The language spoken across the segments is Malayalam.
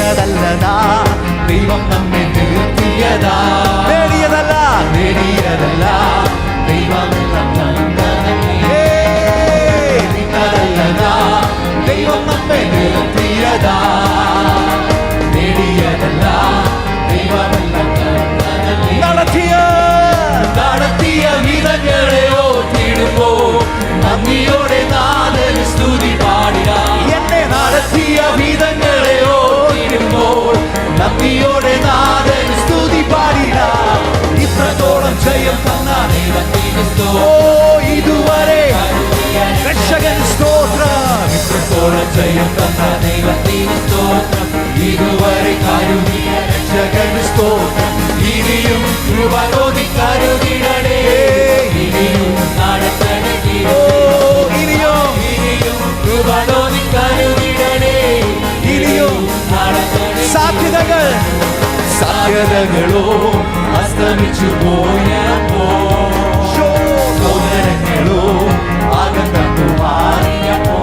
വീണതല്ലതാ, ദൈവം നമ്മെ നിർത്തിയതാ. നേടിയതല്ല ദൈവമെല്ലാം തന്നതല്ലേ. വീണതല്ലതാ, ദൈവം നമ്മെ നിർത്തിയതാ. നേടിയതല്ല ദൈവമെല്ലാം തന്നതല്ലേ. നടത്തിയ വിധങ്ങളെ ഓർത്തിടുമ്പോ നന്ദിയോടെ നാഥന് സ്തുതി പാടുക. എന്നെ നടത്തിയ വിധങ്ങളെ ഓർത്തിടുമ്പോൾ നന്ദിയോടെ നാഥന് സ്തുതി പാടുക. ഇത്രത്തോളം ജയം തന്ന ദൈവത്തിന് സ്തോത്രം. ഇതുവരെ രക്ഷകൻ സ്തോത്രം. ഇത്രത്തോളം ജയം തന്ന ദൈവത്തിന് സ്തോത്രം. ഇതുവരെ കരുതിയ രക്ഷകൻ സ്തോത്രം. ഇനിയും കൃപ തോന്നി കരുതിടണേ. ഇനിയും നടത്തണേ. ഇനിയും കൃപ തോന്നി കരുതിടണേ. ഇനിയും നടത്തണേ. സാധ്യതകളോ അസ്തമിച്ചു പോയപ്പോ, സോദരങ്ങളോ അകന്നു മാറിയപ്പോ,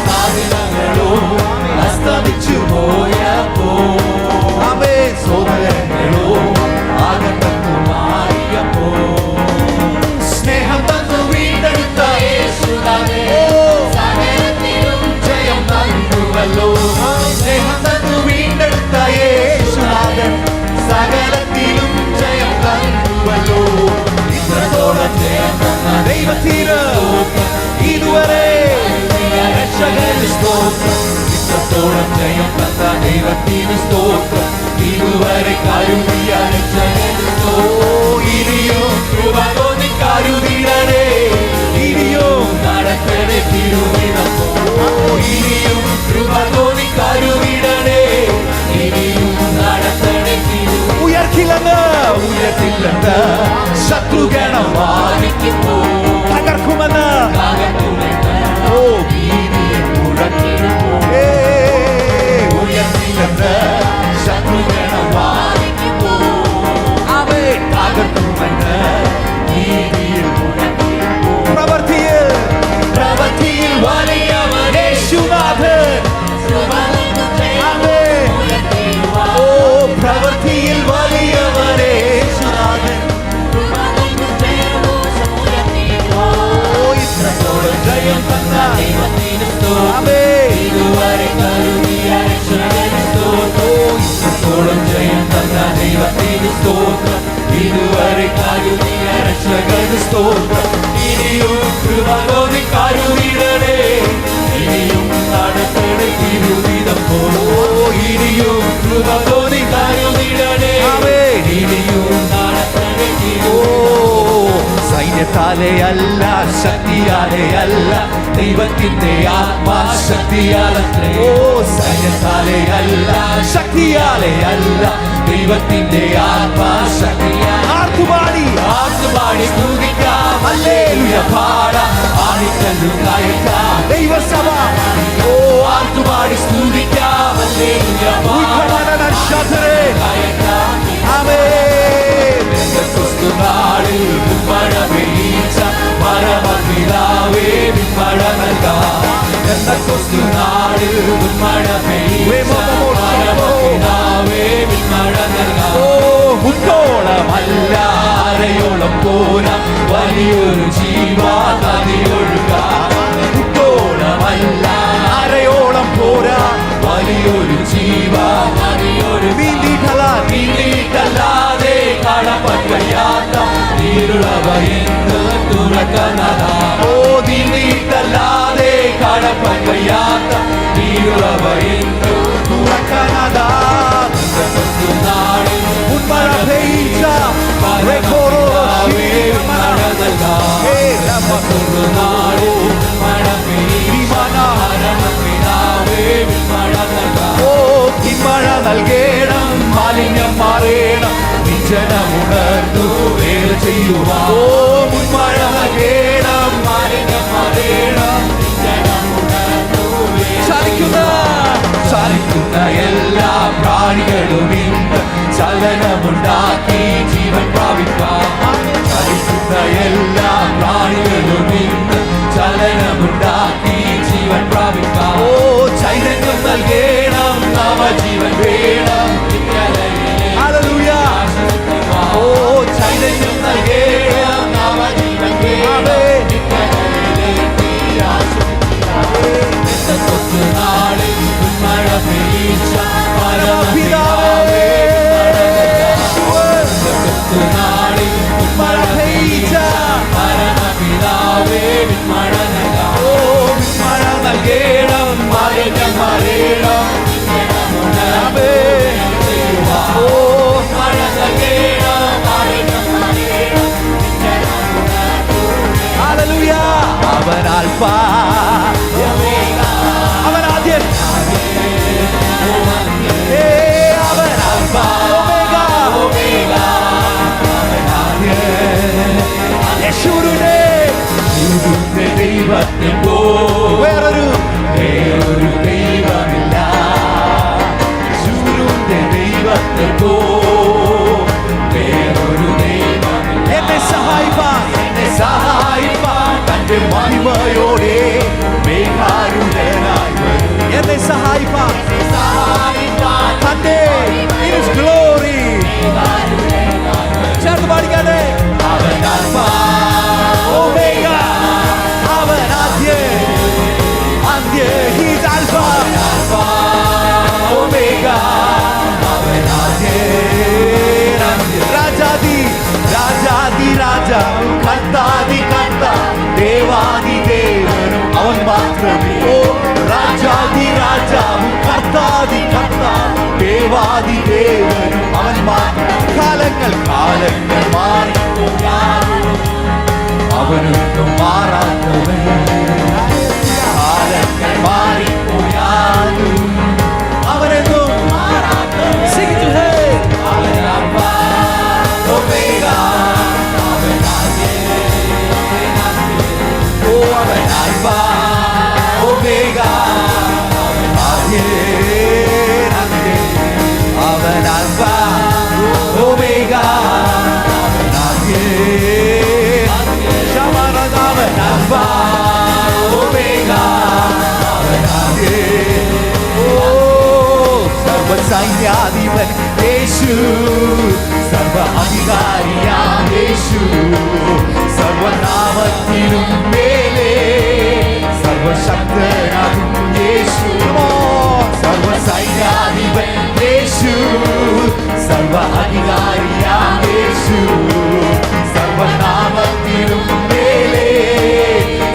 സാധ്യതകളോ അസ്തമിച്ചു പോയപ്പോ, സോദരങ്ങളോ അകന്നു മാറിയപ്പോ, സ്നേഹം തന്നു വീണ്ടെടുത്ത യേശുനാഥൻ സകലത്തിലും ജയം നൽകുമല്ലോ. സ്നേഹം തന്നു വീണ്ടെടുത്ത യേശുനാഥൻ സകലത്തിലും ജയം നൽകുമല്ലോ. ഇത്രത്തോളം ജയം തന്ന ദൈവത്തിന് ഇതുവരെ രക്ഷകന് സ്തോത്രം. ഇത്രത്തോളം ജയം തന്ന ദൈവത്തിന് സ്തോത്രം. ഇതുവരെ കരുതിയ രക്ഷകന് സ്തോത്രം. ഇനിയും കൃപ തോന്നി കരുതിടണേ. ഇനിയും നടക്കണേ തിരുവിതം. ഇനിയും കൃപ തോന്നി കരുതിടണേ. ഇനിയും നടക്കണേ തിരു. ഉയർത്തില്ലെന്ന് ശത്രുഗണം വാദിക്കുമ്പോ തകർക്കുമെന്ന് ഭീതിയെ മുഴക്കിടുമ്പോ. ഉയർത്തില്ലെന്ന് ശത്രുഗണം വാദിക്കുമ്പോ അവൻ തകർക്കുമെന്ന് ഭീതിയിൽ മുഴക്കിടുമ്പോ. പ്രവൃത്തിയിൽ വലിയവൻ യേശുനാഥൻ. പ്രവൃത്തിയിൽ വലിയവൻ യേശുനാഥൻ. ഇത്രത്തോളം ജയം തന്ന ദൈവത്തിന് സ്തോത്രം. ഇതുവരെ കരുതിയ രക്ഷകന് സ്തോത്രം. ഇത്രത്തോളം ജയം തന്ന ദൈവത്തിന് സ്തോത്രം. ഇതുവരെ കരുതിയ രക്ഷകന് സ്തോത്രം. ഇനിയും കൃപ തോന്നി കരുതിടണേ. ഇനിയും നടത്തണേ തിരുവിതം പോലെ. ഇനിയും കൃപ തോന്നി കരുതിടണേ. ഇനിയും നടത്തണേ തിരുവിതം. സൈന്യത്താലെ അല്ല, ശക്തിയാലെ അല്ല, ദൈവത്തിന്റെ ആത്മാശക്തിയാലത്രേ. സൈന്യത്താലെ അല്ല, ശക്തിയാലെ അല്ല, ദൈവത്തിന്റെ ആത്മാശക്തിയാൽ. ആർത്തുപാടി സ്തുതിക്കാം, ഹല്ലേലൂയ പാടാം. ആണിക്കല്ലു കയറ്റാം ദൈവസഭ. ആർത്തുപാടി സ്തുതിക്കാം, ഹല്ലേലൂയ പാടാം. നാളിൽ മഴ പെയ്ച്ച പരമപിതാവേ മഴ നൽകാം. നാളിൽ മഴ പെയ്ച്ച പരമപിതാവേ മഴ നൽകാം. മുട്ടോളമല്ല അരയോളം പോരാ, വലിയൊരു ജീവനദി ഒഴുകാം. മുട്ടോളമല്ല അരയോളം പോരാ, വലിയൊരു ജീവനദി ഒഴുകാം. നീണ്ടിട്ടല്ലാതെ കടപ്പൻ കഴിയാത്ത നീരുളവ എന്ന് തുറക്കുന്നതാ. നീണ്ടിട്ടല്ലാതെ കടപ്പൻ കഴിയാത്ത നീരുളവ എന്ന് തുറക്കുന്നതാ. നാളിൽ മഴ പെയ്ച്ച പരമപിതാവേ മഴ നൽകാം. നാളിൽ മഴ പെയ്ച്ച പരമപിതാവേ മഴ നൽകാം. മഴ നൽകേണം, മാലിന്യം മാറേണം, ജനമുണർന്നു വേല ചെയ്യുവാൻ. മഴ നൽകേണം, മാലിന്യം മാറേണം, ജനമുണർന്നു ചലിക്കുന്ന എല്ലാ പ്രാണികളും ഇന്ന് ചലനമുണ്ടാക്കി ജീവൻ പ്രാപിക്കാം. ചലിക്കുന്ന എല്ലാ പ്രാണികളും ഇന്ന് ചലനമുണ്ടാക്കി ജീവൻ പ്രാപിക്കാം. ചൈതന്യം നൽകേണം ദൈവത്തിൽ പോ വേറൊരു ദൈവമില്ല യേശുവിന്റെ ദൈവത്തിൽ പോ വേറൊരു ദൈവമില്ല എന്നെ സഹായിപ്പാൻ തന്റെ മഹിമയോടെ മേഘാരുടനായി വരും എന്നെ സഹായിപ്പാൻ തന്റെ ഗ്ലോറി ചേർത്ത് പാടിക്കാതെ അവൻ ആൽഫ ഓമേഗ അവൻ അന്ത്യ ഹീസ് ആൽഫ ഓമേഗ അവൻ രാജാതി രാജാതി രാജാവും കർത്താതി കർത്ത ദേവാതി ദേവനും അവൻ മാത്രമേ ഓ രാജാതി രാജാവും കർത്താതി കർത്ത ദേവാതി ദേവനും അവൻ മാത്രം കാലങ്ങൾ കാലങ്ങൾ മാറിപ്പോയാലും അവനൊന്നും മാറാത്തവൻ കാലങ്ങൾ മാറിപ്പോയാലും അവനെന്നും മാറാത്തവൻ അവൻ ആൽഫ ഓമേഗ അവൻ ഓ അവൻ ആൽഫ ഓമേഗ അവൻ ആൽഫ ഓമേഗ അവൻ ആൽഫ ഓമേഗ സർവസൈന്യാധിപൻ യേശു സർവ അധികാരിയാം യേശു സർവനാമത്തിലും മേലെ സർവശക്തനാകും യേശു സർവസൈന്യാധിപൻ യേശു സർവ അധികാരിയാം യേശു സർവനാമത്തിലും മേലെ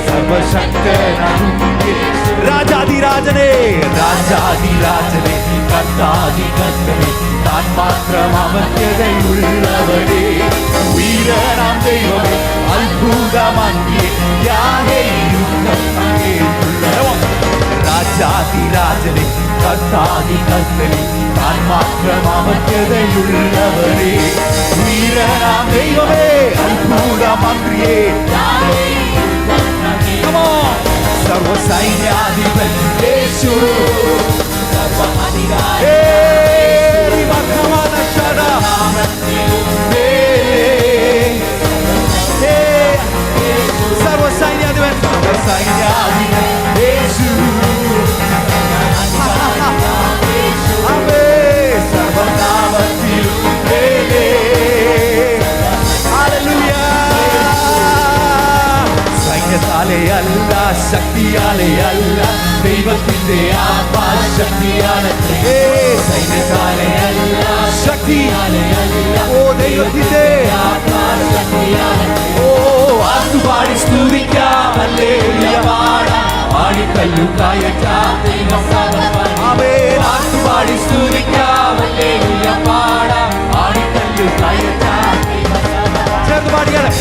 സർവശക്തനാകും യേശു രാജാതിരാജനെ രാജാതിരാജനെ കർത്താതി കർത്തനെ താൻ മാത്രം അവന്യതയുള്ളവരെ വീരനാം ദൈവമേ അത്ഭുതമന്യേ രാജാതിരാജനെ കർത്താതി കർത്തനെ താൻ മാത്രം അവന്യതയുള്ളവരെ വീരനാം ദൈവമേ അത്ഭുതമന്ത്രിയേ സർവസൈന്യാധിപൻ യേശു സർവ അധികാരി സർവസൈന്യാധിപൻ സർവസൈന്യാധിപൻ യേശു സർവനാമത്തിലും മേലെ സൈന്യത്താലെ അല്ല ശക്തിയാലെ അല്ല ദൈവത്തിന്റെ ആത്മാശക്തിയാണ് സൈന്യത്താലെ അല്ല ശക്തിയാലെ അല്ല ഓ ദൈവത്തിന്റെ ആത്മാശക്തിയാണ് ഓ ആത്തുപാടി സ്തുതിക്കാം ഹല്ലേലൂയ പാടാം ആടിക്കല്ലു കായറ്റാം ആത്തുപാടി സ്തുതിക്കാം ഹല്ലേലൂയ പാടാം ആടിക്കല്ലു കായറ്റാം ചേർന്ന് പാടിയാണ്